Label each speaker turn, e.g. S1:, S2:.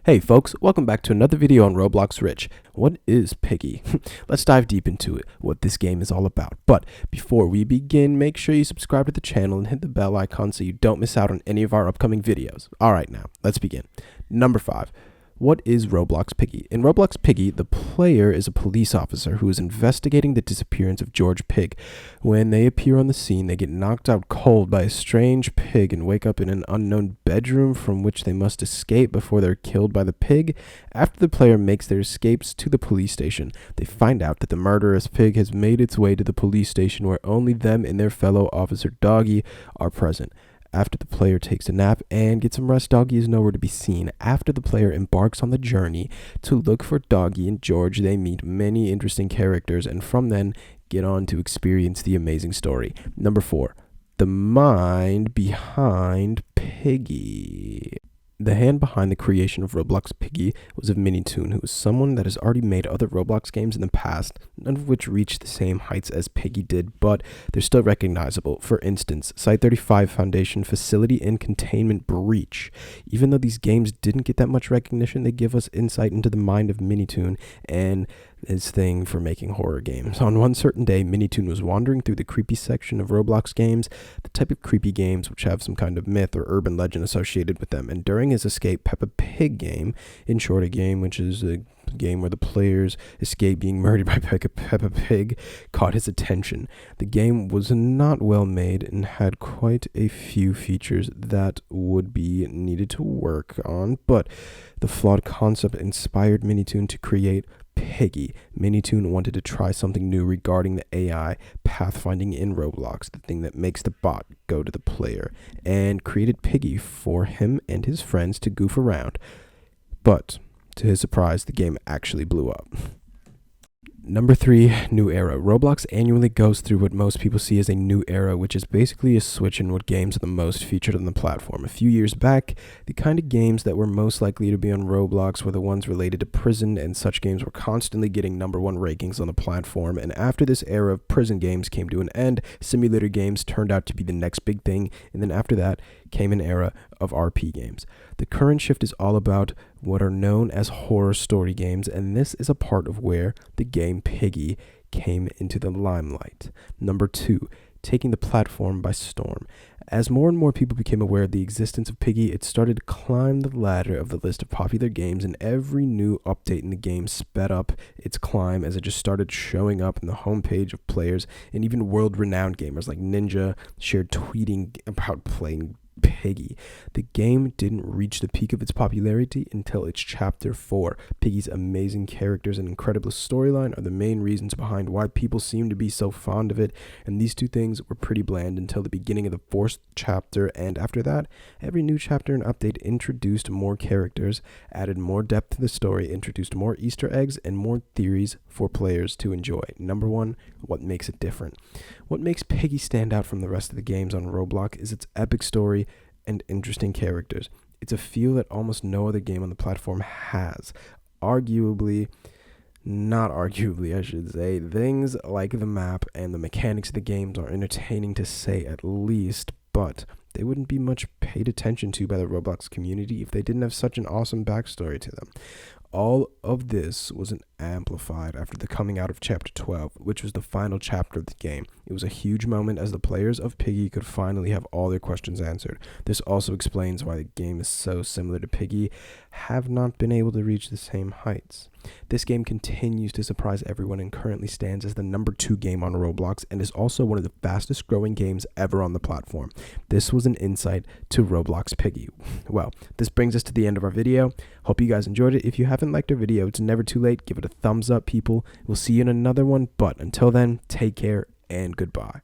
S1: Hey folks, welcome back to another video on Roblox Rich. What is Piggy? Let's dive deep into it, what this game is all about. But before we begin, make sure you subscribe to the channel and hit the bell icon so you don't miss out on any of our upcoming videos. Alright now, let's begin. Number 5. What is Roblox Piggy? In Roblox Piggy, the player is a police officer who is investigating the disappearance of George Pig. When they appear on the scene, they get knocked out cold by a strange pig and wake up in an unknown bedroom from which they must escape before they're killed by the pig. After the player makes their escapes to the police station, they find out that the murderous pig has made its way to the police station where only them and their fellow officer Doggy are present. After the player takes a nap and gets some rest, Doggy is nowhere to be seen. After the player embarks on the journey to look for Doggy and George, they meet many interesting characters and from then get on to experience the amazing story. Number 4. The mind behind Piggy. The hand behind the creation of Roblox Piggy was of Minitoon, who is someone that has already made other Roblox games in the past, none of which reached the same heights as Piggy did, but they're still recognizable. For instance, Site 35 Foundation Facility and Containment Breach. Even though these games didn't get that much recognition, they give us insight into the mind of Minitoon and his thing for making horror games. On one certain day, Minitoon was wandering through the creepy section of Roblox games, the type of creepy games which have some kind of myth or urban legend associated with them, and during his escape Peppa Pig game, in short a game which is a game where the players escape being murdered by Peppa Pig, caught his attention. The game was not well made and had quite a few features that would be needed to work on, but the flawed concept inspired Minitoon to create Piggy. Minitoon wanted to try something new regarding the AI pathfinding in Roblox, the thing that makes the bot go to the player, and created Piggy for him and his friends to goof around. But to his surprise, the game actually blew up. Number 3, New Era. Roblox annually goes through what most people see as a new era, which is basically a switch in what games are the most featured on the platform. A few years back, the kind of games that were most likely to be on Roblox were the ones related to prison, and such games were constantly getting number 1 rankings on the platform. And after this era of prison games came to an end, simulator games turned out to be the next big thing, and then after that came an era of RP games. The current shift is all about what are known as horror story games, and this is a part of where the game Piggy came into the limelight. Number 2, taking the platform by storm. As more and more people became aware of the existence of Piggy, it started to climb the ladder of the list of popular games, and every new update in the game sped up its climb as it just started showing up in the homepage of players, and even world-renowned gamers like Ninja shared tweeting about playing Piggy. The game didn't reach the peak of its popularity until its chapter 4. Piggy's amazing characters and incredible storyline are the main reasons behind why people seem to be so fond of it, and these two things were pretty bland until the beginning of the 4th chapter, and after that, every new chapter and update introduced more characters, added more depth to the story, introduced more Easter eggs, and more theories for players to enjoy. Number 1, what makes it different? What makes Piggy stand out from the rest of the games on Roblox is its epic story and interesting characters. It's a feel that almost no other game on the platform has. Not arguably, I should say, things like the map and the mechanics of the games are entertaining to say at least, but they wouldn't be much paid attention to by the Roblox community if they didn't have such an awesome backstory to them. All of this was amplified after the coming out of Chapter 12, which was the final chapter of the game. It was a huge moment as the players of Piggy could finally have all their questions answered. This also explains why the game is so similar to Piggy, have not been able to reach the same heights. This game continues to surprise everyone and currently stands as the number 2 game on Roblox and is also one of the fastest growing games ever on the platform. This was an insight to Roblox Piggy. Well, this brings us to the end of our video. Hope you guys enjoyed it. If you haven't liked our video, it's never too late. Give it a thumbs up, people. We'll see you in another one, but until then, take care and goodbye.